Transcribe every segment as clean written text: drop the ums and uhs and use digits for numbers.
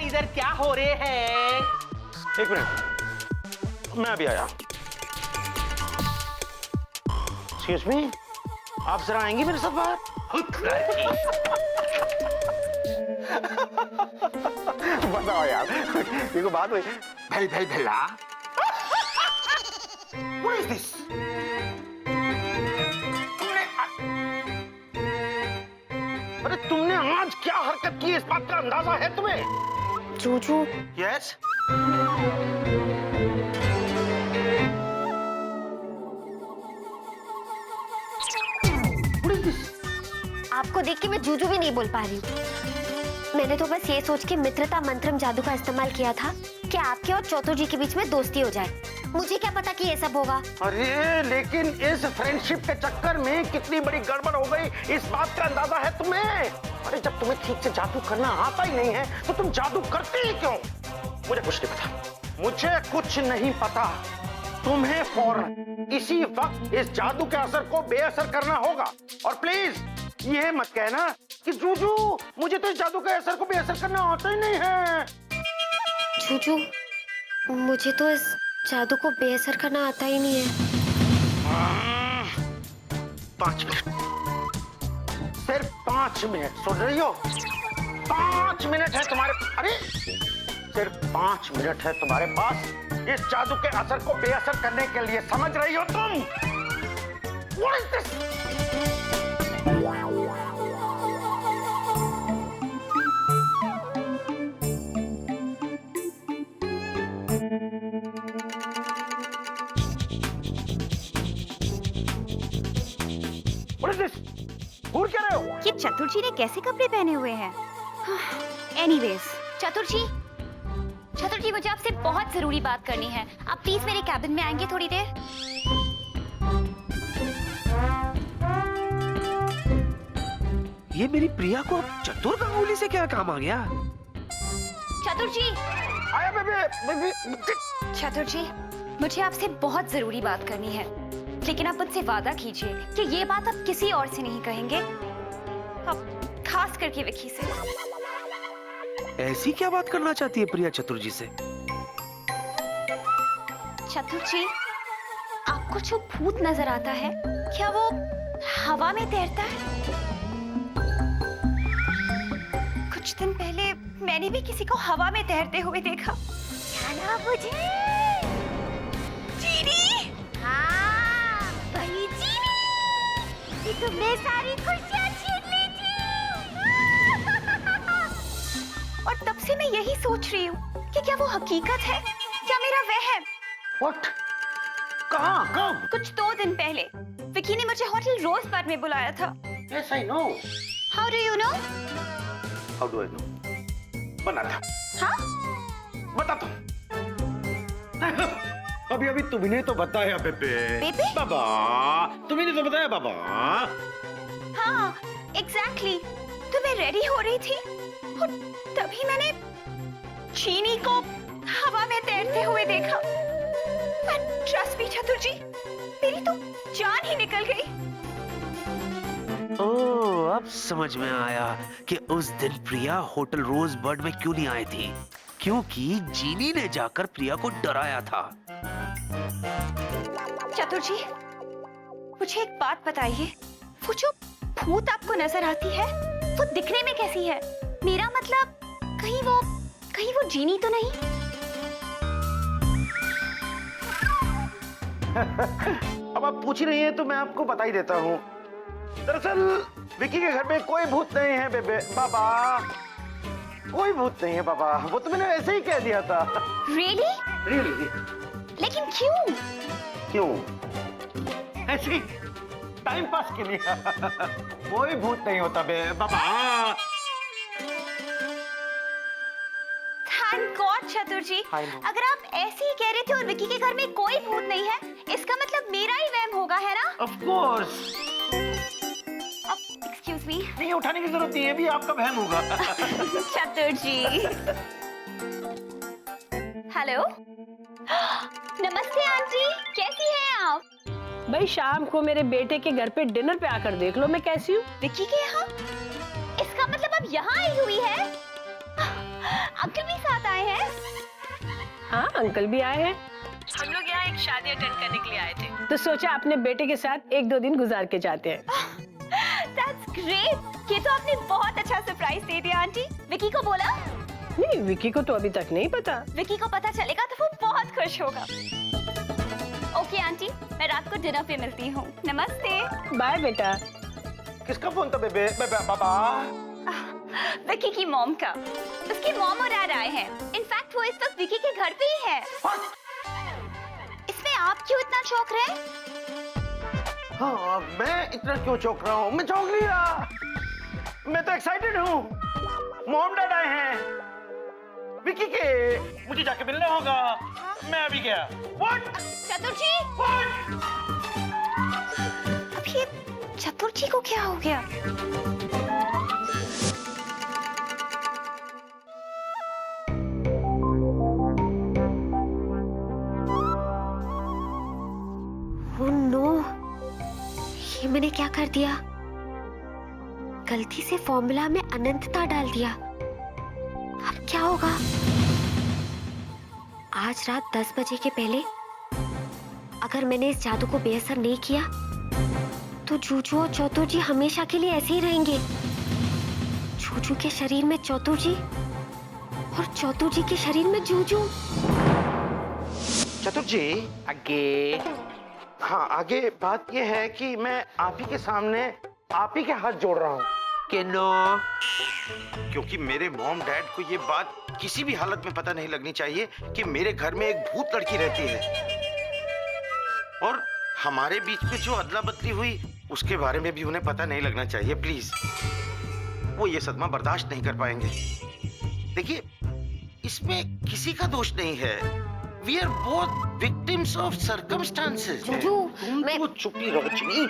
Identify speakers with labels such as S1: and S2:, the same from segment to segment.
S1: इधर क्या हो रहे हैं?
S2: एक मिनट, मैं अभी आया। एक्सक्यूज मी, आप जरा आएंगी मेरे साथ बाहर? बताओ यार, देखो बात हुई। भेल भेल भेला। What is this? अरे तुमने आज क्या हरकत की, इस बात का अंदाजा है तुम्हें?
S3: Juju.
S2: Yes? What is this?
S3: आपको देख के मैं जूजू भी नहीं बोल पा रही हूँ। मैंने तो बस ये सोच के मित्रता मंत्रम जादू का इस्तेमाल किया था कि आपके और चौथो जी के बीच में दोस्ती हो जाए। मुझे क्या पता कि ये सब होगा।
S2: अरे लेकिन इस फ्रेंडशिप के चक्कर में कितनी बड़ी गड़बड़ हो गई, इस बात का अंदाजा है तुम्हें? अरे जब तुम्हें ठीक से जादू करना आता ही नहीं है तो तुम जादू करते ही क्यों? मुझे कुछ नहीं पता, मुझे कुछ नहीं पता। तुम्हें फौरन इसी वक्त इस जादू के असर को बेअसर करना होगा। और प्लीज ये मत कहना कि जूजू मुझे तो इस जादू के असर को बेअसर करना आता ही नहीं है।
S3: जूजू, मुझे तो इस जादू को बेअसर करना आता ही नहीं है।
S2: 5 मिनट, सिर्फ 5 मिनट, सुन रही हो? 5 मिनट है तुम्हारे, अरे सिर्फ 5 मिनट है तुम्हारे पास इस जादू के असर को बेअसर करने के लिए, समझ रही हो तुम? What is this? What is this? घूर क्या रहे हो?
S4: ये चतुर जी ने कैसे कपड़े पहने हुए हैं? एनीवेज, चतुर जी मुझे आपसे बहुत जरूरी बात करनी है। आप प्लीज मेरे कैबिन में आएंगे थोड़ी देर?
S1: ये मेरी प्रिया को चतुर गंगुली से क्या काम आ गया?
S4: चतुर जी,
S2: आया बेबी।
S4: चतुर जी, मुझे आपसे बहुत जरूरी बात करनी है, लेकिन आप मुझसे वादा कीजिए कि ये बात आप किसी और से नहीं कहेंगे, आप खास करके विक्की से।
S1: ऐसी क्या बात करना चाहती है प्रिया चतुर जी से?
S4: चतुर जी, आपको जो भूत नजर आता है, क्या वो हवा में तैरता है? कुछ दिन पहले मैंने भी किसी को हवा में तैरते हुए देखा। क्या नाम मुझे? चीनी। हाँ, वही चीनी। कि तुमने सारी खुशियाँ छीन ली थी। और तब से मैं यही सोच रही हूँ कि क्या वो हकीकत है या मेरा वहम?
S2: What? कहाँ? कब?
S4: कुछ 2 दिन पहले विकी ने मुझे होटल रोजबर्ग में बुलाया था।
S2: Yes, I know.
S4: How do you know?
S2: How do I know? बना था।
S4: हाँ?
S2: बता तो। अभी तुमने तो बताया बेबे।
S4: बेबे?
S2: बाबा, तुमने तो बताया बाबा।
S4: हाँ, एग्जैक्टली। तो मैं रेडी हो रही थी और तभी मैंने चीनी को हवा में तैरते हुए देखा। ट्रस्ट मी चतुर जी, मेरी तो जान ही निकल गई।
S1: ओह, अब समझ में आया कि उस दिन प्रिया होटल रोजबर्ग में क्यों नहीं आई थी, क्योंकि जीनी ने जाकर प्रिया को डराया था।
S4: चतुर जी, मुझे एक बात बताइए, वो जो भूत आपको नजर आती है, वो दिखने में कैसी है? मेरा मतलब कहीं वो जीनी तो नहीं?
S2: अब आप पूछ ही रही हैं तो मैं आपको बता ही देता हूँ। दरअसल विकी के घर में कोई भूत नहीं है बेबे। बाबा, कोई भूत नहीं है बाबा, वो तो मैंने ऐसे ही कह दिया था।
S4: Really?
S2: Really?
S4: लेकिन क्यों?
S2: क्यों? ऐसे ही टाइम पास के लिए। कोई भूत नहीं होता बे बाबा।
S4: Thank God, चतुर जी। अगर आप ऐसे ही कह रहे थे और विकी के घर में कोई भूत नहीं है, इसका मतलब मेरा ही वहम होगा, है ना?
S2: Of course.
S4: Excuse me.
S2: नहीं, उठाने की जरूरत नहीं है, भी आपका वहम होगा।
S4: चतुर जी। हेलो। नमस्ते आंटी, कैसी हैं आप?
S5: भाई शाम को मेरे बेटे के घर पे डिनर पे आकर देख लो मैं कैसी हूँ।
S4: विकी के यहाँ? इसका मतलब अब यहाँ आई हुई है? अंकल भी साथ आए हैं?
S5: हाँ, अंकल भी आए हैं। हम लोग यहाँ एक शादी अटेंड करने के लिए आए थे, तो सोचा अपने बेटे के साथ 1-2 दिन गुजार के जाते हैं।
S4: That's great! ये तो आपने बहुत अच्छा सरप्राइज दे दिया आंटी। विकी को बोला?
S5: नहीं, विकी को तो अभी तक नहीं पता।
S4: विकी को पता चलेगा तो वो बहुत खुश होगा। ओके आंटी, मैं रात को डिनर पे मिलती हूँ। नमस्ते।
S5: बाय बेटा।
S2: किसका फोन था बेबे? बाबा
S4: विकी की मॉम का। उसकी मॉम और डैड आए हैं। इनफैक्ट वो इस वक्त विकी के घर पे ही है। इसमें आप क्यों इतना चौंक रहे हैं?
S2: हाँ, मैं इतना क्यों चौंक रहा हूँ? मैं चौंक नहीं रहा, मैं तो एक्साइटेड हूँ। मॉम डैड आए हैं विकी के, मुझे जाके मिलना होगा। मैं अभी गया। What?
S4: चतुर जी?
S2: What?
S4: अब ये चतुर जी को क्या हो गया?
S3: ओह नो, ये मैंने क्या कर दिया? गलती से फॉर्मूला में अनंतता डाल दिया। अब क्या होगा? आज रात 10 बजे के पहले अगर मैंने इस जादू को बेअसर नहीं किया तो जूजू और चौतुर जी हमेशा के लिए ऐसे ही रहेंगे। जूजू के शरीर में चौतुर जी और चौतुर जी के शरीर में जूजू।
S2: चतुर जी, आगे। हाँ, आगे बात यह है कि मैं आप ही के सामने आप ही के हाथ जोड़ रहा हूँ।
S1: कि नो,
S2: क्योंकि मेरे मॉम डैड को ये बात किसी भी हालत में पता नहीं लगनी चाहिए कि मेरे घर में एक भूत लड़की रहती है। और हमारे बीच में जो अदला बदली हुई उसके बारे में भी उन्हें पता नहीं लगना चाहिए। प्लीज, वो ये सदमा बर्दाश्त नहीं कर पाएंगे। देखिए, इसमें किसी का दोष नहीं है। We are both victims of circumstances.
S3: Juju, मैं
S2: तुम तो चुप ही रहो चिनी।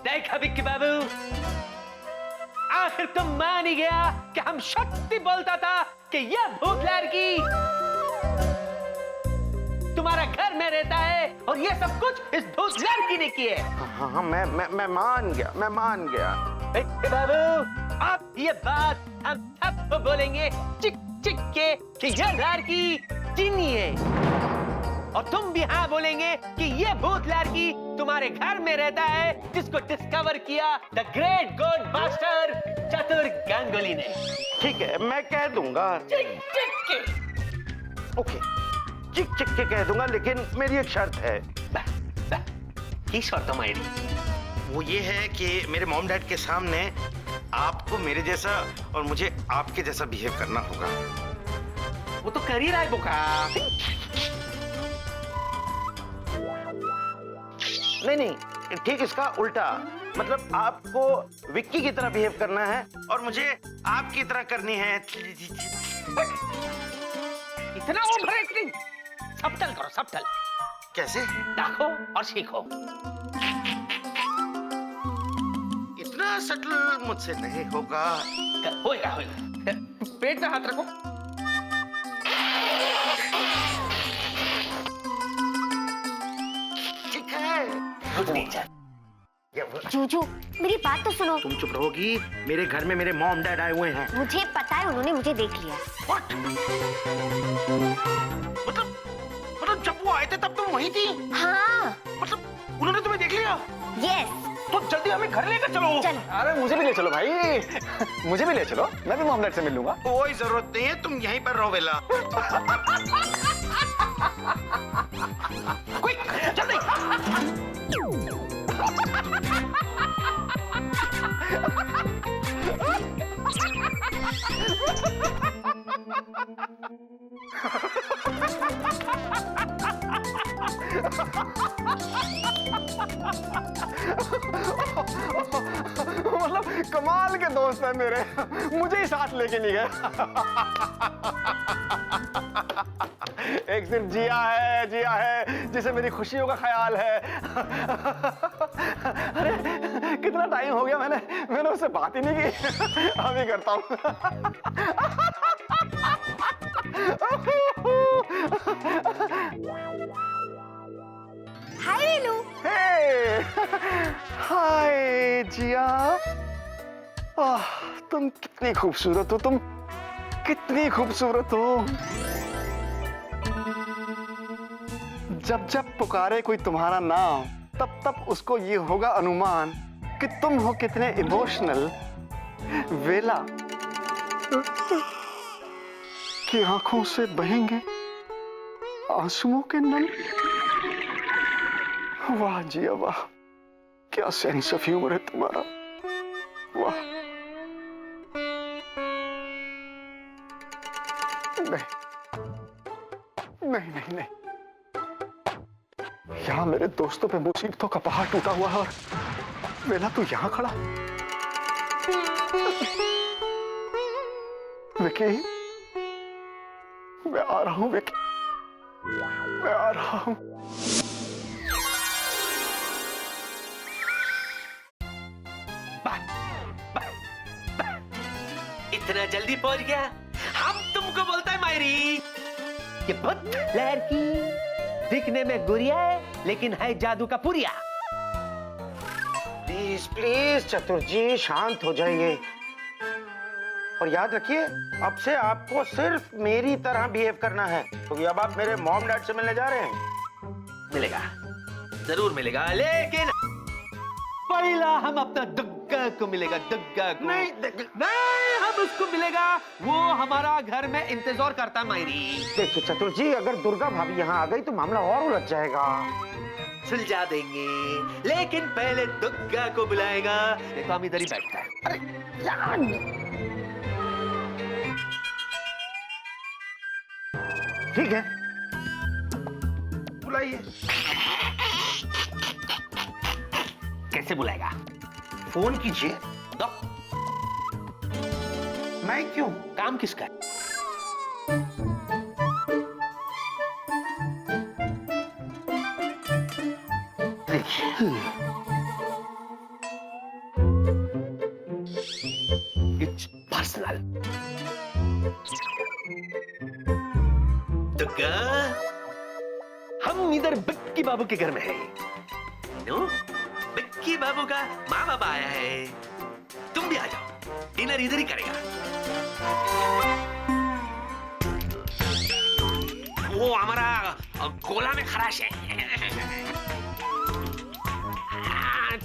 S1: देखा विक्की बाबू, आखिर तुम मान ही गया कि हम शक्ति बोलता था कि यह भूत लड़की तुम्हारा घर में रहता है और ये सब कुछ इस भूत लड़की ने किया है।
S2: हाँ, मैं मान गया।
S1: विक्की बाबू, आप ये बात हम सबको बोलेंगे चिक चिक के कि यह लड़की जिन्नी है, और तुम भी हाँ बोलेंगे कि ये भूत लड़की तुम्हारे घर में रहता है, जिसको डिस्कवर किया द ग्रेट गॉड मास्टर चतुर गांगुली ने।
S2: ठीक है, मैं कह दूंगा।
S1: चिक चिक के।
S2: ओके, चिक चिक के कह दूंगा, लेकिन मेरी एक शर्त है।
S1: की शर्त मेरी?
S2: वो ये है कि मेरे मॉम डैड के सामने आपको मेरे जैसा और मुझे आपके जैसा बिहेव करना होगा।
S1: वो तो कर ही रहा है बुका।
S2: नहीं, ठीक इसका उल्टा। मतलब आपको विक्की की तरह बिहेव करना है और मुझे आपकी तरह करनी है।
S1: इतना ओवर एक्टिंग, सबटल करो, सबटल।
S2: कैसे?
S1: देखो और सीखो।
S2: इतना सटल मुझसे नहीं होगा।
S1: होएगा। पेट पे हाथ रखो।
S2: ठीक है।
S1: Good nature.
S3: जूजू, मेरी बात तो सुनो।
S2: तुम चुप रहोगी? मेरे घर में मेरे मॉम डैड आए हुए हैं।
S3: मुझे पता है, उन्होंने मुझे देख लिया।
S2: What? मतलब जब वो आए थे तब तुम वहीं थी?
S3: हाँ।
S2: मतलब उन्होंने तुम्हें देख लिया?
S3: यस।
S2: तो जल्दी हमें घर लेकर चलो।
S3: चल।
S6: अरे मुझे भी ले चलो भाई, मुझे भी ले चलो, मैं भी मॉम डैड से मिल लूंगा।
S2: कोई जरूरत नहीं है, तुम यहीं पर रहो बेला। क्विक, जल्दी।
S6: मतलब कमाल के दोस्त हैं मेरे, मुझे ही साथ लेके नहीं गए। एक सिर्फ जिया है जिसे मेरी खुशियों का ख्याल है। अरे कितना टाइम हो गया, मैंने उससे बात ही नहीं की। अभी करता हूँ।
S4: हाय वीलू।
S6: हाय जिया। तुम कितनी खूबसूरत हो, तुम कितनी खूबसूरत हो। जब जब पुकारे कोई तुम्हारा नाम, तब तब उसको ये होगा अनुमान कि तुम हो कितने इमोशनल। वेला की आंखों से बहेंगे आंसुओं के नल। वाह जिया वाह, क्या सेंस ऑफ ह्यूमर है तुम्हारा, वाह। नहीं नहीं नहीं, यहां मेरे दोस्तों पे मुसीबतों का पहाड़ टूटा हुआ है और वेला तू यहां खड़ा। विकी, मैं आ रहा हूं विकी, मैं आ रहा हूं।
S1: इतना जल्दी पहुंच गया? हम तुमको बोलता है मायरी, ये बहुत लड़की दिखने में गुड़िया है लेकिन है जादू का पुरिया।
S2: प्लीज प्लीज चतुर जी शांत हो जाइए और याद रखिए अब से आपको सिर्फ मेरी तरह बिहेव करना है, क्योंकि अब आप मेरे मॉम डैड से मिलने जा रहे हैं।
S1: मिलेगा, जरूर मिलेगा, लेकिन पहला हम अपना दुग्गा को मिलेगा, दुग्गा को। नहीं, हम उसको मिलेगा, वो हमारा घर में इंतजार करता मायरी।
S2: देखिए चतुर जी, अगर दुर्गा भाभी यहाँ आ गई तो मामला और उलझ जाएगा।
S1: सुलझा देंगे, लेकिन पहले दुग्गा को बुलाएगा। देखो हम इधर ही बैठता है।
S2: अरे यार, ठीक है बुलाइए।
S1: कैसे बुलाएगा?
S2: फोन कीजिए।
S1: तो
S2: मैं क्यों?
S1: काम किसका है? It's personal. दुग्गा, हम इधर बिक्की बाबू के घर में हैं। नो, बिक्की बाबू का माँ बाबा आया है, तुम भी आ जाओ, डिनर इधर ही करेगा। वो हमारा गोला में खराश है।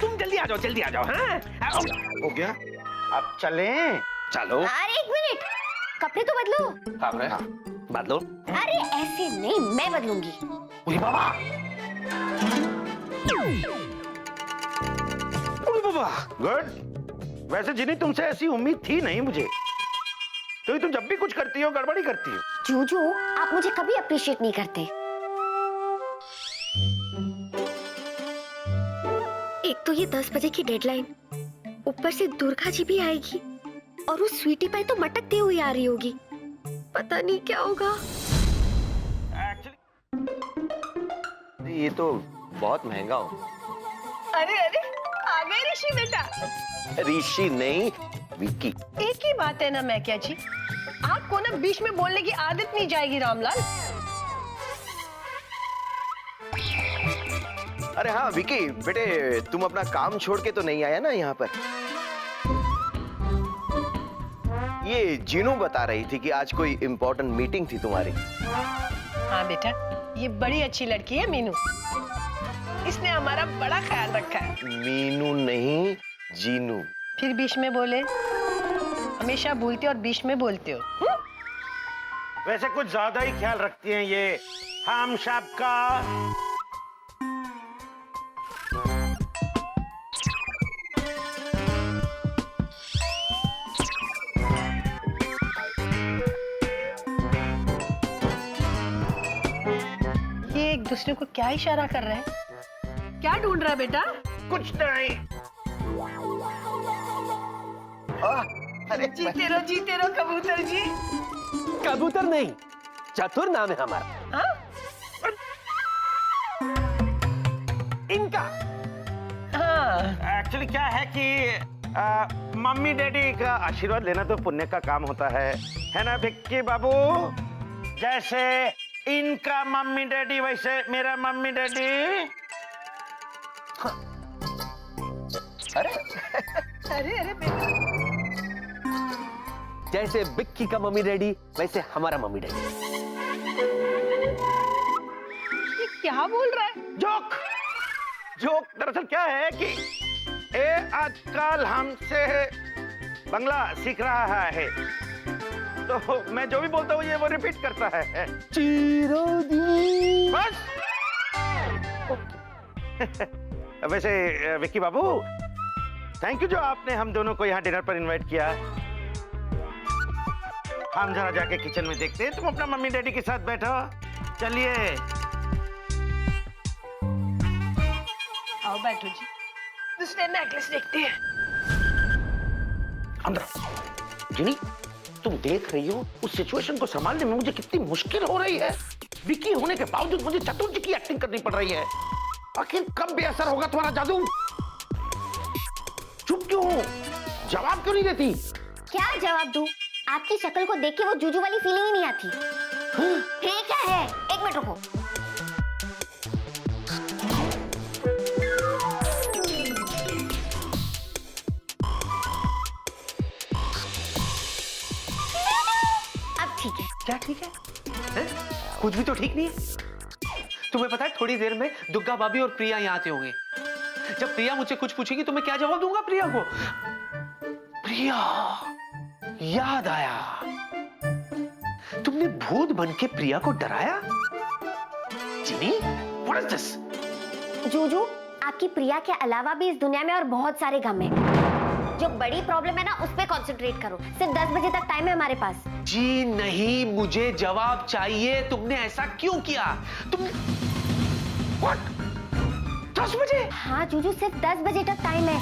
S1: तुम जल्दी आ जाओ, जल्दी आ जाओ। हाँ
S2: हो गया, अब चलें।
S1: चलो।
S3: अरे एक मिनट, कपड़े तो बदलो।
S1: हाँ, बदलो।
S3: अरे ऐसे नहीं, मैं बदलूंगी।
S1: उरी बाबा, उरी बाबा।
S2: गुड। वैसे जिनी तुमसे ऐसी उम्मीद थी नहीं मुझे, तो तुम जब भी कुछ करती हो गड़बड़ी करती हो।
S3: जूजू, आप मुझे कभी अप्रिशिएट नहीं करते। एक तो ये 10 बजे की डेडलाइन, ऊपर से दुर्गा जी भी आएगी और वो स्वीटी पाई तो मटकते हुए आ रही होगी। पता नहीं क्या होगा।
S7: ये तो बहुत महंगा हो।
S5: अरे अरे, आ गए ऋषि बेटा।
S7: ऋषि नहीं, विक्की।
S5: एक ही बात है ना मैकिया जी, आपको ना बीच में बोलने की आदत नहीं जाएगी रामलाल।
S7: अरे हाँ विक्की बेटे, तुम अपना काम छोड़ के तो नहीं आया ना यहाँ पर? ये जीनू बता रही थी कि आज कोई इम्पोर्टेंट मीटिंग थी तुम्हारी।
S5: हाँ बेटा, ये बड़ी अच्छी लड़की है मीनू, इसने हमारा बड़ा ख्याल रखा है।
S7: मीनू नहीं, जीनू।
S5: फिर बीच में बोले, हमेशा भूलते और बीच में बोलते हो।
S2: वैसे कुछ ज्यादा ही ख्याल रखती हैं ये हम सब का।
S5: ये एक दूसरे को क्या इशारा कर रहे हैं? क्या ढूंढ रहा है बेटा?
S2: कुछ नहीं।
S7: अरे
S5: जीते रहो कबूतर जी।
S1: कबूतर नहीं, चतुर नाम है हमारा।
S5: हाँ?
S1: इनका।
S5: हाँ।
S2: एक्चुअली क्या है कि मम्मी डैडी का आशीर्वाद लेना तो पुण्य का काम होता है ना भिक्की बाबू? जैसे इनका मम्मी डैडी वैसे मेरा मम्मी डैडी।
S7: अरे
S5: अरे अरे बेटा,
S1: जैसे विक्की का मम्मी डैडी वैसे हमारा मम्मी डैडी।
S5: ये क्या बोल रहा है?
S2: जोक जोक दरअसल क्या है कि ये आजकल हमसे बंगला सीख रहा है, तो मैं जो भी बोलता हूँ ये वो रिपीट करता है। बस। वैसे विक्की बाबू, थैंक यू जो आपने हम दोनों को यहाँ डिनर पर इनवाइट किया। हम जरा जाके किचन में देखते हैं, तुम अपना मम्मी डैडी के साथ बैठो। चलिए।
S5: आओ बैठो जी, दूसरे नेकलेस देखते हैं।
S2: अंदर। जिनी, तुम देख रही हो उस सिचुएशन को संभालने में मुझे कितनी मुश्किल हो रही है। विकी होने के बावजूद मुझे चतुर जी की एक्टिंग करनी पड़ रही है। आखिर कब बेअसर होगा तुम्हारा जादू? चुप क्यों हो? जवाब क्यों नहीं देती?
S3: क्या जवाब दूं? आपकी शक्ल को देख के वो जूजू वाली फीलिंग ही नहीं आती। ये क्या है? एक मिनट रुको। अब ठीक है।
S1: क्या ठीक है? हैं? कुछ भी तो ठीक नहीं है। तुम्हें पता है थोड़ी देर में दुर्गा भाभी और प्रिया यहाँ आते होंगे। जब प्रिया मुझसे कुछ पूछेगी तो मैं क्या जवाब दूंगा प्रिया को? प्रिया, याद आया, तुमने भूत बन के प्रिया को डराया। जिनी, what is this?
S3: जूजू, आपकी प्रिया के अलावा भी इस दुनिया में और बहुत सारे गम हैं। जो बड़ी प्रॉब्लम है ना, उस पे कंसंट्रेट करो। सिर्फ 10 बजे तक टाइम है हमारे पास।
S1: जी नहीं, मुझे जवाब चाहिए। तुमने ऐसा क्यों किया? तुमने What? 10 बजे?
S3: हाँ जूजू, सिर्फ 10 बजे तक टाइम है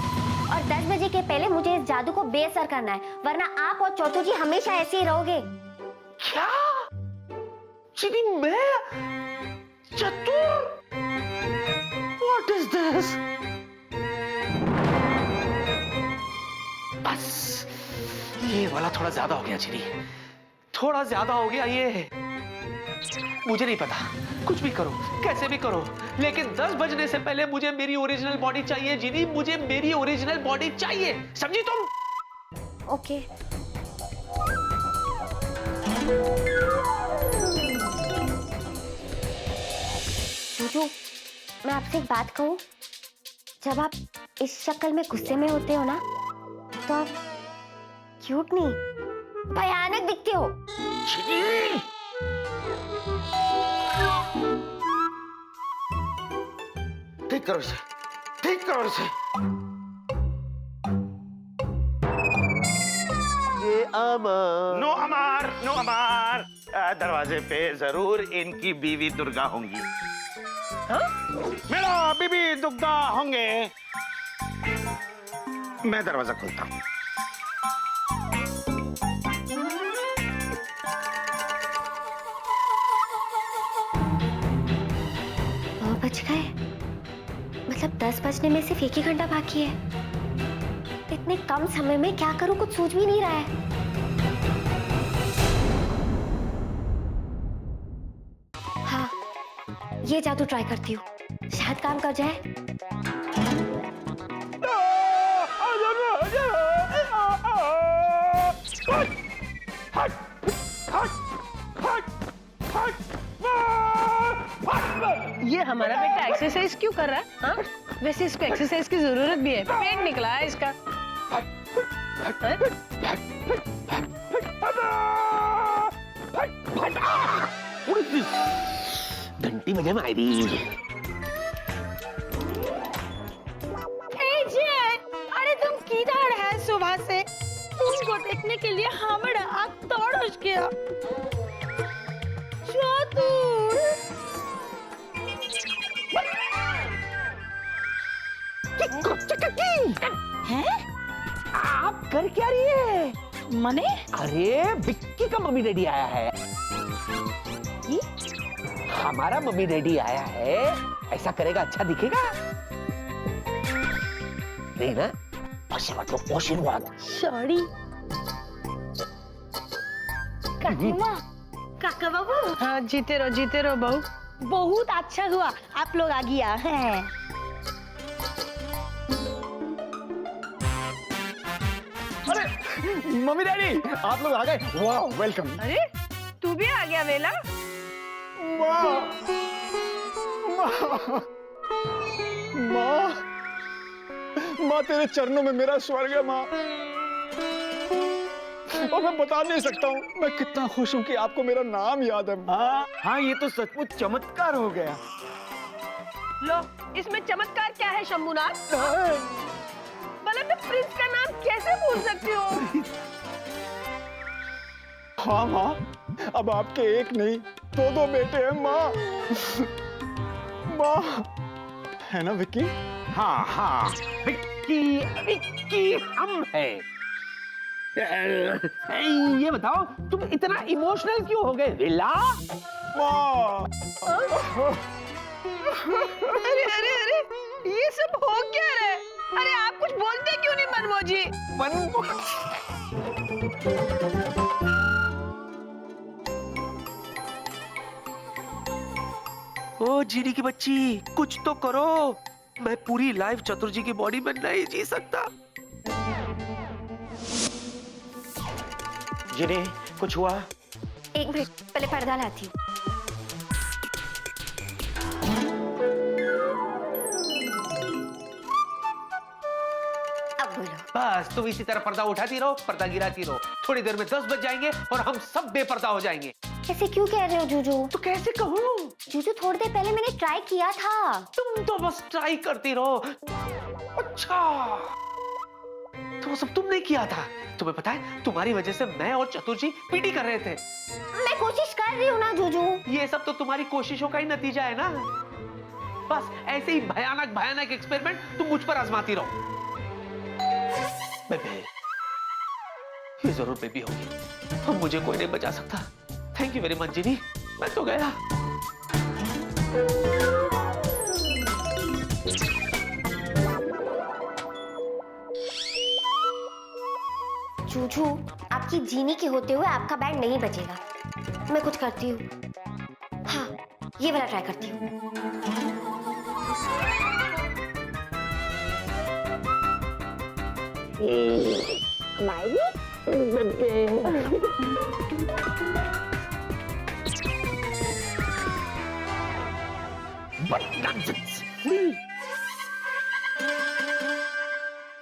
S3: और 10 बजे के पहले मुझे इस जादू को बेअसर करना है, वरना आप और चौथू जी हमेशा ऐसे ही रहोगे।
S1: क्या? जिनी, मैं चतुर? What is this? बस ये वाला थोड़ा ज्यादा हो गया जिनी, थोड़ा ज्यादा हो गया ये। मुझे नहीं पता, कुछ भी करो, कैसे भी करो, लेकिन 10 बजने से पहले मुझे मेरी ओरिजिनल बॉडी चाहिए जिनी, मुझे मेरी ओरिजिनल बॉडी चाहिए, समझी तुम?
S3: ओके। जूजू, मैं आपसे एक बात कहूं? जब आप इस शक्ल में गुस्से में होते हो ना, तो आप क्यूट नहीं, भयानक दिखते हो।
S2: ठीक करो इसे, ठीक करो इसे।
S7: ये अमर।
S2: नो अमार, नो अमार। दरवाजे पे जरूर इनकी बीवी दुर्गा होंगी।
S5: हाँ?
S2: मेरा बीबी दुर्गा होंगे। मैं दरवाजा खोलता हूँ।
S3: बज गए, मतलब 10 बजने में सिर्फ 1 ही घंटा बाकी है। इतने कम समय में क्या करूं, कुछ सूझ भी नहीं रहा है। हाँ, ये जादू ट्राई करती हूँ, शायद काम कर जाए।
S5: ये हमारा बेटा एक्सरसाइज क्यों कर रहा है? हाँ? वैसे इसको एक्सरसाइज की जरूरत भी है, पेट निकला है इसका।
S1: घंटी बजे में आई भी।
S4: अरे तुम किधर है सुबह से? तुमको देखने के लिए हमारा आँख दौड़ गया।
S1: हैं? आप कर क्या रही है?
S4: मने?
S1: अरे विक्की का मम्मी डैडी आया है। हमारा मम्मी डैडी आया है, ऐसा करेगा अच्छा दिखेगा? नहीं ना? आशीर्वाद लो, आशीर्वाद।
S4: सॉरी काकीमा, काका बाबू।
S5: हाँ, जीते रहो बहू।
S4: बहुत अच्छा हुआ आप लोग आ गया है।
S6: मम्मी डैडी आप लोग आ गए, वाह वेलकम।
S5: अरे तू भी आ गया वेला।
S6: माँ माँ माँ तेरे चरणों में मेरा स्वर्ग है माँ, और मैं बता नहीं सकता हूँ मैं कितना खुश हूँ कि आपको मेरा नाम याद है माँ।
S2: हाँ ये तो सचमुच चमत्कार हो गया।
S5: लो इसमें चमत्कार क्या है शंभुनाथ? भला मैं प्रिंस का नाम कैसे भूल सकती हूँ?
S6: हाँ माँ, अब आपके एक नहीं दो बेटे हैं माँ। माँ है ना विक्की?
S2: हाँ हाँ विक्की विक्की हम है।
S1: ये बताओ तुम इतना इमोशनल क्यों हो गए वेला?
S6: माँ
S5: अरे अरे अरे ये सब हो क्या रहा है? अरे आप कुछ बोलते क्यों नहीं मनमोह जी?
S1: ओ जीनी की बच्ची कुछ तो करो, मैं पूरी लाइफ चतुर्जी की बॉडी में नहीं जी सकता।
S2: जिन्हें कुछ हुआ?
S3: एक मिनट पहले पर्दा लाती हूँ। अब बोलो।
S1: बस तुम इसी तरह पर्दा उठाती रहो, पर्दा गिराती रहो, थोड़ी देर में 10 बज जाएंगे और हम सब बेपर्दा हो जाएंगे।
S3: ऐसे क्यों कह रहे हो जूजू?
S1: तो कैसे कहूँ?
S3: जूजू थोड़ी देर पहले मैंने ट्राई किया था।
S1: तुम तो बस ट्राई करती रहो। अच्छा तो वो सब तुमने किया था? तुम्हें पता है तुम्हारी वजह से मैं और चतुर्जी पीटी कर रहे थे।
S3: मैं कोशिश कर रही हूँ ना जूजू।
S1: ये सब तो तुम्हारी कोशिशों का ही नतीजा है ना। बस ऐसे ही भयानक भयानक एक्सपेरिमेंट तुम मुझ पर आजमाती रहो। बेबे ये जरूर बेबी होगी, अब मुझे कोई नहीं बचा सकता। थैंक यू वेरी मच जिनी, मैं तो गया।
S3: जूजू आपकी जीनी के होते हुए आपका बैंड नहीं बजेगा। मैं कुछ करती हूँ। हाँ ये वाला ट्राई करती हूँ।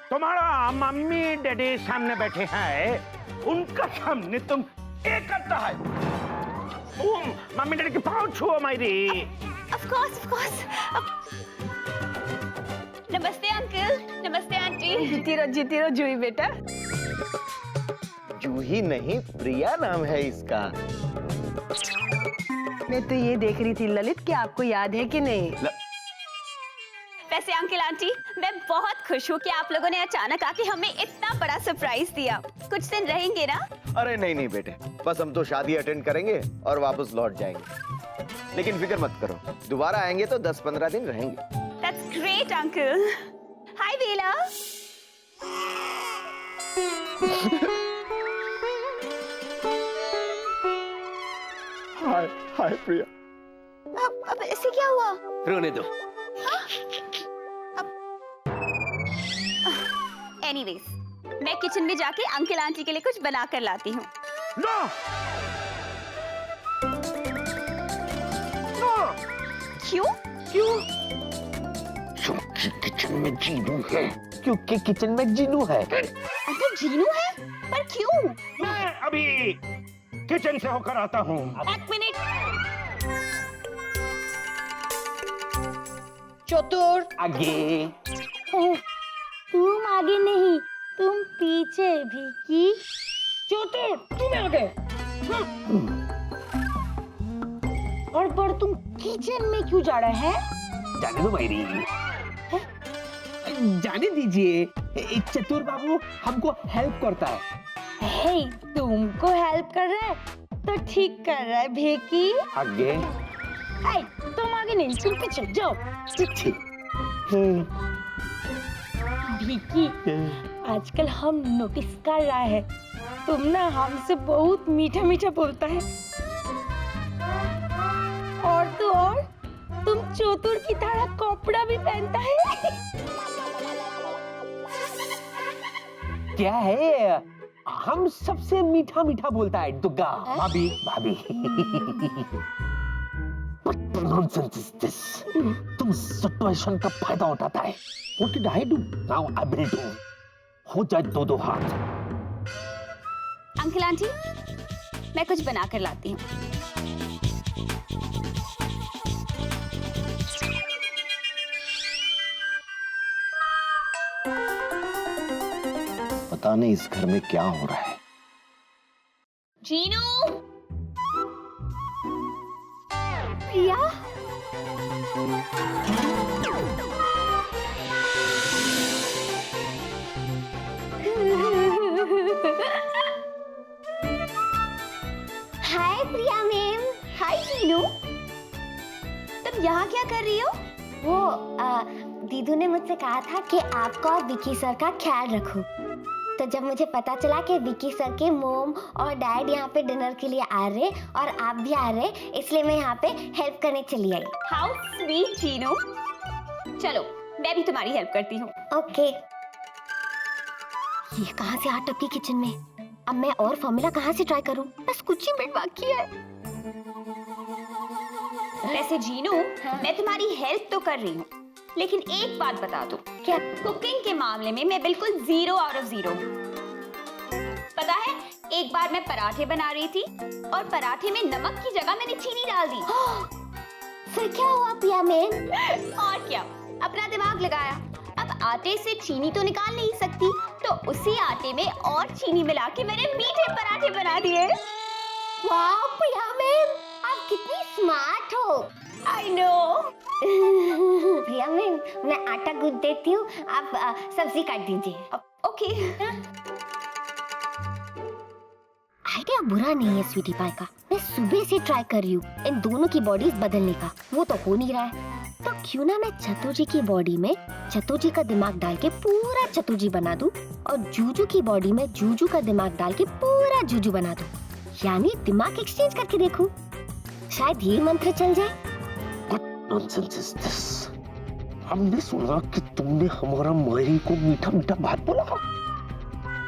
S2: तुम्हारा मम्मी डैडी सामने बैठे हैं, उनका सामने तुम क्या करता है? तुम मम्मी डैडी की पाँव छुओ मेरी।
S4: Of course. नमस्ते अंकल, नमस्ते आंटी।
S5: जीती रहो जूही बेटा।
S7: जूही नहीं प्रिया नाम है इसका।
S5: मैं तो ये देख रही थी ललित कि आपको याद है कि नहीं।
S4: वैसे अंकल आंटी मैं बहुत खुश हूँ कि आप लोगों ने अचानक आके हमें इतना बड़ा सरप्राइज दिया। कुछ दिन रहेंगे ना?
S7: अरे नहीं बेटे, बस हम तो शादी अटेंड करेंगे और वापस लौट जाएंगे। लेकिन फिक्र मत करो, दोबारा आएंगे तो 10-15 दिन रहेंगे।
S4: That's great uncle. हाय वेला।
S6: हाय प्रिया।
S4: अब इससे क्या हुआ?
S1: रोने दो।
S4: एनीवेज मैं किचन में जाके अंकल आंटी के लिए कुछ बना कर लाती हूँ।
S2: नो
S4: क्यों?
S2: क्योंकि किचन में जीनू है।
S1: क्योंकि किचन में जीनू है।
S4: अंकल जीनू है? पर क्यों?
S2: मैं अभी किचन से होकर आता हूँ।
S4: एक मिनट।
S5: चतुर
S1: आगे।
S8: तुम आगे नहीं, तुम पीछे भी।
S5: चतुर तुम आगे।
S8: और पर तुम किचन में क्यों जा रहे हैं?
S1: जाने दो मेरी। जाने दीजिए, एक चतुर बाबू हमको हेल्प करता है।
S8: हे, तुमको हेल्प कर रहा है तो ठीक कर रहा है भेकी।
S1: आगे।
S8: हाय, तुम आगे नहीं, तुम पीछे जाओ।
S1: ठीक।
S8: भेकी, आजकल हम नोटिस कर रहा है तुम ना हमसे बहुत मीठा मीठा बोलता है। और तो और तुम चतुर की तरह कपड़ा भी पहनता है।
S1: क्या है? हम सबसे मीठा मीठा बोलता है दुग्गा। भाभी भाभी। What nonsense is this? तुम सिचुएशन का फायदा उठाता है। What did I do? Now I will do. हो जाए दो दो हाथ।
S4: अंकल आंटी, मैं कुछ बना कर लाती हूँ।
S7: पता नहीं इस घर में क्या हो रहा है।
S4: जीनू, प्रिया, हाय प्रिया मैम। हाय जीनू, तुम यहाँ क्या कर रही हो? वो दीदू ने मुझसे कहा था कि आपका और विकी सर का ख्याल रखो। तो जब मुझे पता चला कि विकी सर के मोम और डैड यहाँ पे डिनर के लिए आ रहे और आप भी आ रहे, इसलिए मैं यहाँ पे हेल्प करने चली आई। How sweet Jinu. चलो मैं भी तुम्हारी हेल्प करती हूँ। ओके। ये कहाँ से आ टपकी किचन में? अब मैं और फॉर्मूला कहाँ से ट्राई करूँ? बस कुछ ही मिनट बाकी है। वैसे जीनू, मैं तुम्हारी हेल्प तो कर रही हूँ, लेकिन एक बात बता दूं, क्या कुकिंग के मामले में मैं बिल्कुल 0 आउट ऑफ 0 हूँ। पता है, एक बार मैं पराठे बना रही थी और पराठे में नमक की जगह मैंने चीनी डाल दी। फिर क्या हुआ पिया मैम? और क्या, अपना दिमाग लगाया। अब आटे से चीनी तो निकाल नहीं सकती, तो उसी आटे में और चीनी मिला के मैंने मीठे पराठे बना दिए। वाह पिया मैम, आप कितनी स्मार्ट हो। I know. प्रिया मैम, मैं आटा गूंथ देती हूँ, आप सब्जी काट दीजिए। ओके। आइडिया बुरा नहीं है स्वीटी पाई का। मैं सुबह से ट्राई कर रही हूँ इन दोनों की बॉडीज बदलने का, वो तो हो नहीं रहा है। तो क्यों ना मैं चतुर्जी की बॉडी में चतुर्जी का दिमाग डाल के पूरा चतुर्जी बना दूं और जूजू की बॉडी में जूजू का दिमाग डाल के पूरा जूजू बना दूं। यानी दिमाग एक्सचेंज करके देखूं, शायद ये मंत्र चल जाए।
S1: Nonsense is this? हमने सुना कि तुमने हमारा मायरी को मीठा मीठा बात बोला।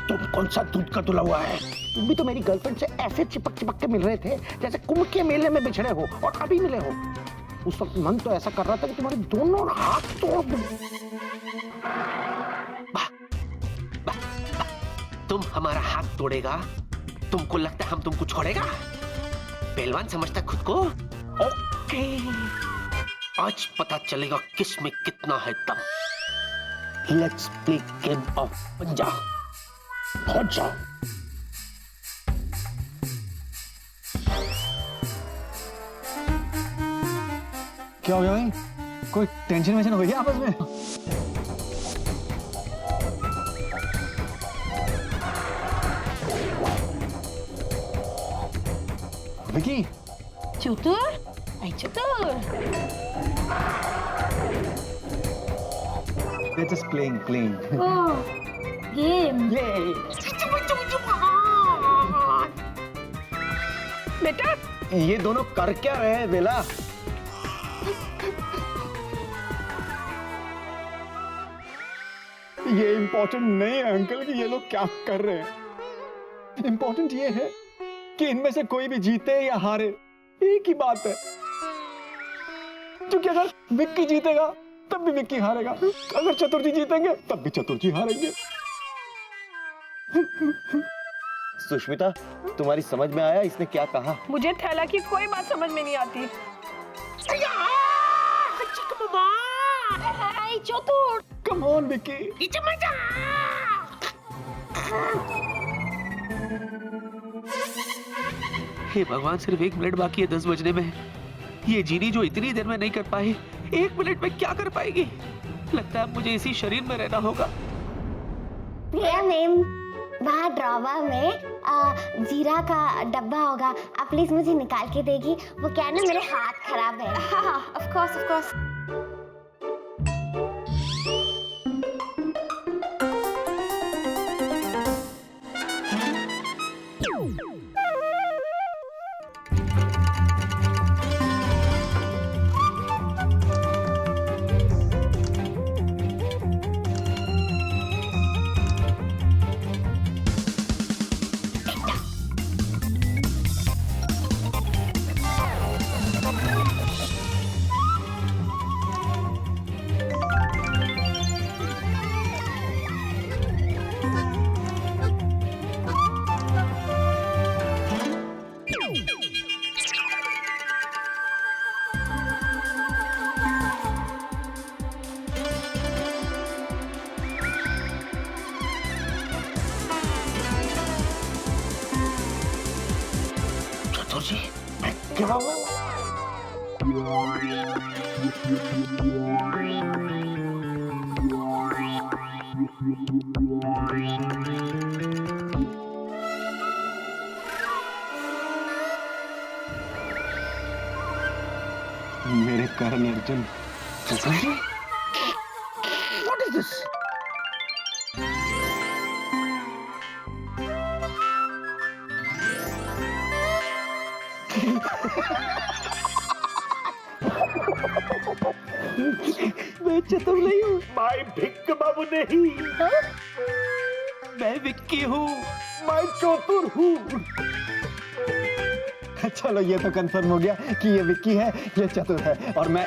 S1: तुम कौन सा दूध का धुला हुआ है? तुम भी तो मेरी गर्लफ्रेंड से ऐसे चिपक चिपक के मिल रहे थे जैसे कुंभ के मेले में बिछड़े हो, और अभी मिले हो। उस वक्त मन तो ऐसा कर रहा था कि तुम्हारे दोनों हाथ तोड़ दूं। तुम हमारा हाथ तोड़ेगा? तुमको लगता है हम तुमको छोड़ेगा? पहलवान समझता खुद को? ओके, आज पता चलेगा किस में कितना है दम। लेट्स प्ले गेम ऑफ पंजा। हो जाओ।
S9: क्या हो गया भाई? कोई टेंशन वेंशन हो गई आपस में? विकी,
S8: चतुर, आई चतुर।
S9: They're just playing.
S8: गेम।
S5: बेटा,
S7: ये दोनों कर क्या रहे हैं बेला?
S6: ये इम्पोर्टेंट नहीं है अंकल कि ये लोग क्या कर रहे हैं। इम्पोर्टेंट ये है कि इनमें से कोई भी जीते या हारे, एक ही बात है। क्योंकि अगर विक्की जीतेगा तब भी विक्की हारेगा, अगर चतुर्थी जीतेंगे तब भी चतुर्थी हारेंगे।
S7: सुष्मिता, तुम्हारी समझ में आया इसने क्या कहा?
S5: मुझे थैला की कोई बात समझ में नहीं आती।
S8: चतुर,
S6: कम ऑन विक्की।
S1: हे भगवान, सिर्फ 1 मिनट बाकी है 10 बजने में। ये जीनी जो इतनी देर में नहीं कर पाई, 1 मिनट में क्या कर पाएगी? लगता है मुझे इसी शरीर में रहना होगा।
S4: प्रिया मैम, वहाँ ड्रॉवर में जीरा का डब्बा होगा, आप प्लीज मुझे निकाल के देगी? वो क्या है ना, मेरे हाथ खराब है। हाँ, ऑफ कोर्स।
S1: चतुर जी,
S2: क्या बाबू?
S6: मेरे करण अर्जुन चतुर जी।
S2: What is this?
S1: मैं चतुर नहीं हूँ,
S2: भाई भिक्क बाबू नहीं,
S1: मैं विक्की हूँ।
S2: मैं चतुर हूँ।
S6: चलो ये तो कंफर्म हो गया कि ये विक्की है, ये चतुर है, और मैं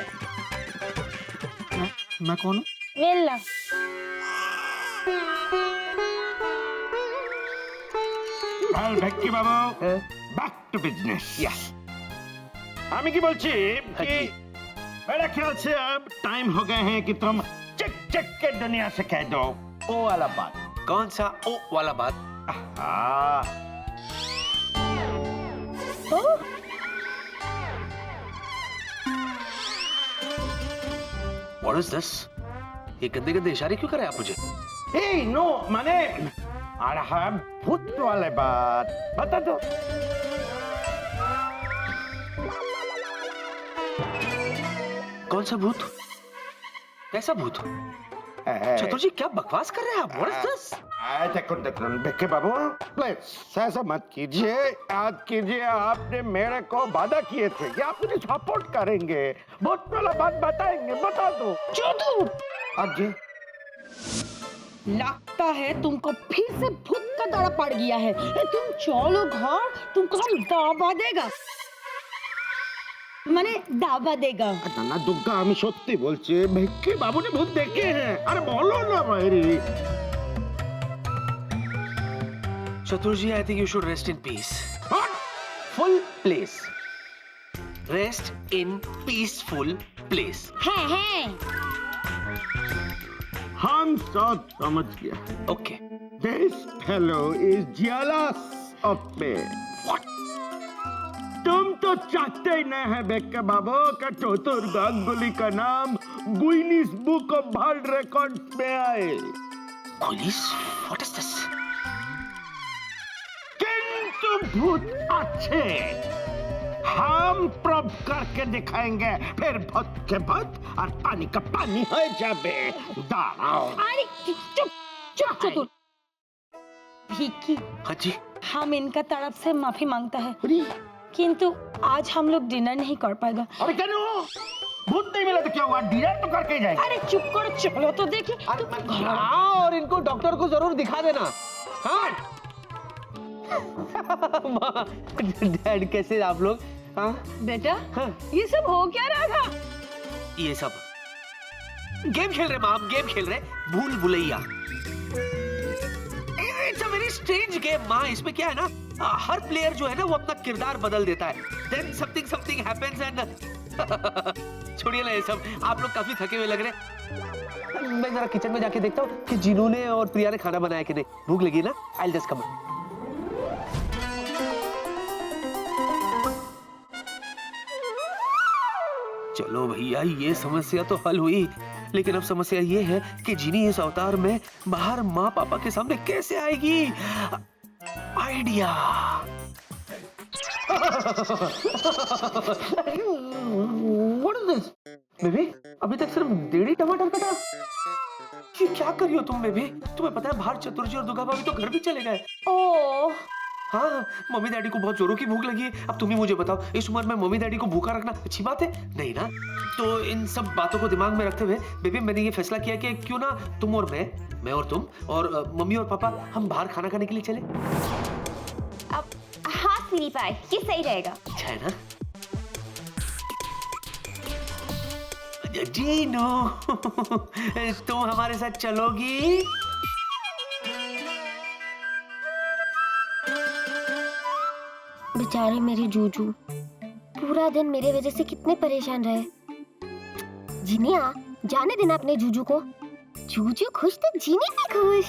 S6: कौन हूँ?
S8: वेला
S2: Well, Vicky Babu, back to business.
S1: Yes.
S2: আমি কি বলছি कि मेरे ख्याल से अब टाइम हो गए हैं कि तुम चिक चिक के दुनिया से कह दो ओ वाला बात।
S1: कौन सा ओ वाला बात?
S2: हाँ,
S1: What is this? ये गंदे गंदे इशारे क्यों कर रहे हैं आप मुझे?
S2: ए नो माने अरे भूत वाले बात बता दो।
S1: कौन सा भूत? कैसा भूत? चतुर जी क्या बकवास कर रहे हैं आप? What is this?
S2: देखो भिक्की बाबू, प्लीज ऐसा मत कीजिए। याद कीजिए आपने मेरे को वादा किए थे कि आप मुझे सपोर्ट करेंगे, बहुत वाला बात बताएंगे, बता दो।
S8: चतुर,
S2: आगे
S8: लगता है तुमको फिर से भूत का दड़ा पड़ गया है। तुम चलो घर, तुमको हम दावा देगा, माने दावा देगा।
S2: ना दुग्गा আমি সত্যি বলছি ভিক্কি বাবু ने भूत देखे हैं। अरे बोलो ना भाई।
S1: चतुर जी, I think you should rest in peace.
S2: What?
S1: Full place. Rest in peaceful place.
S8: है
S2: हम सब समझ गया।
S1: Okay.
S2: This fellow is jealous of me.
S1: What?
S2: तुम तो चाहते ही नहीं है भिक्की बाबू का चतुर गांगुली का नाम गुइनीज बुक ऑफ वर्ल्ड रिकॉर्ड्स में आए।
S1: Police? What is this?
S2: किंतु भूत अच्छे हम प्रूव करके दिखाएंगे, फिर भूत के भूत और पानी का पानी हो जाबे। दाঁড়াও।
S8: अरे चुप चुप चतुर। भिक्की,
S1: हाँ जी।
S8: हम इनका तरफ से माफी मांगता है, किंतु आज हम लोग डिनर नहीं कर पाएगा।
S2: अरे क्या भूत नहीं मिला तो क्या हुआ, डिनर तो करके ही जाएंगे।
S8: अरे चुप करो, चलो तो देखिए।
S1: हाँ, और इनको डॉक्टर को जरूर दिखा देना। हाँ। डैड कैसे आप लोग? हाँ?
S8: बेटा,
S1: हाँ।
S8: ये सब हो क्या रहा था?
S1: ये सब गेम खेल रहे माम, गेम खेल रहे, भूल Bhulaiyaa. It's a very strange game माँ। इसमें क्या है ना, हर प्लेयर जो है ना वो अपना किरदार बदल देता है। देन समथिंग हैपेंस एंड छोड़िए ना ये सब, आप लोग काफी थके हुए लग रहे। मैं जरा किचन में जाके देखता हूँ कि जिनू ने और प्रिया ने खाना बनाया कि नहीं। भूख लगी ना? I will just come. चलो भैया, ये समस्या तो हल हुई, लेकिन अब समस्या ये है कि जिनी इस अवतार में बाहर माँ पापा के सामने कैसे आएगी? Idea. What is this? Baby, अभी तक सिर्फ 1.5 टमाटर कटा। ये क्या कर रही हो तुम बेबी? तुम्हें पता है बाहर चतुर जी और दुर्गा भाभी तो घर भी चले गए।
S8: ओह,
S1: हाँ, मम्मी डैडी को बहुत जोरों की भूख लगी है। अब तुम ही मुझे बताओ, इस उम्र में मम्मी डैडी को भूखा रखना अच्छी बात है? नहीं ना। तो इन सब बातों को दिमाग में रखते हुए बेबी मैंने ये फैसला किया कि क्यों ना तुम और मैं और तुम और मम्मी और पापा हम बाहर खाना खाने के लिए चले।
S3: अब हाँ स्वीटी पाई, ये सही रहेगा।
S1: अच्छा है ना? जीनू, तुम हमारे साथ चलोगी?
S3: बेचारे मेरे जूजू पूरा दिन मेरे वजह से कितने परेशान रहे। जिनिया, जाने देना अपने जूजू को। जूजू खुश तो जीनी भी खुश।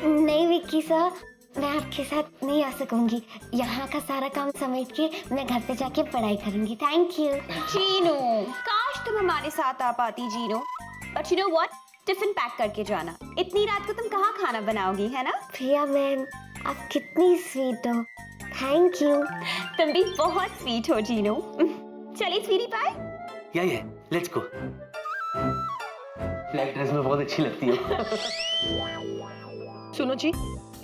S3: नहीं विक्की सर, मैं आपके साथ नहीं आ सकूंगी। यहाँ का सारा काम समेट के मैं घर पे जाके पढ़ाई करूंगी। Thank you.
S4: जीनू, काश तुम हमारे साथ आ पाती Jinu. But you know what, tiffin pack करके जाना। इतनी रात को तुम कहाँ खाना बनाओगी, है ना?
S3: प्रिया मैम, आप कितनी स्वीट हो। Thank you.
S4: तुम भी बहुत स्वीट हो जीनू। चलिए स्वीटी पाई।
S1: या लेट्स गो। ब्लैक ड्रेस में बहुत अच्छी लगती हो।
S5: सुनो जी,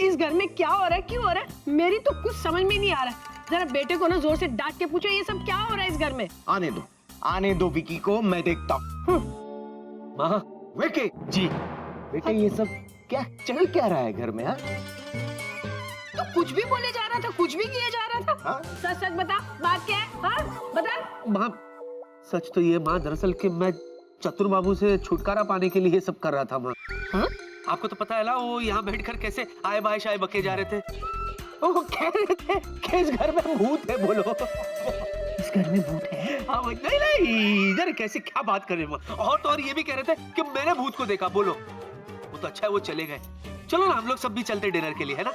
S5: इस घर में क्या हो रहा है, क्यों हो रहा है, मेरी तो कुछ समझ में नहीं आ रहा। जरा बेटे को ना जोर से डांट के पूछो, ये सब क्या हो रहा है इस घर में।
S7: आने दो विकी को, मैं देखता हूँ।
S1: माँ,
S7: विकी
S1: जी
S7: बेटे, ये सब क्या चल क्या रहा है घर में? हाँ,
S5: तो कुछ भी बोले जा रहा था, कुछ भी किया जा रहा था।
S7: हाँ?
S5: सच सच बता, बात क्या है? हाँ बता।
S1: माँ, सच तो ये माँ, दरअसल कि मैं चतुर बाबू से छुटकारा पाने के लिए ये सब कर रहा था माँ।
S5: हाँ?
S1: आपको तो पता है ना, वो यहाँ बैठकर कैसे आए बाय शाय बके जा रहे थे। वो कह रहे थे कि इस घर में भूत है। बोलो,
S5: इस घर में भूत है?
S1: हाँ, नहीं इधर कैसे, क्या बात कर रहे हैं माँ। और तो और ये भी कह रहे थे कि मैंने भूत को देखा। बोलो, वो तो अच्छा है वो चले गए। चलो ना, हम लोग सब भी चलते डिनर के लिए, है ना?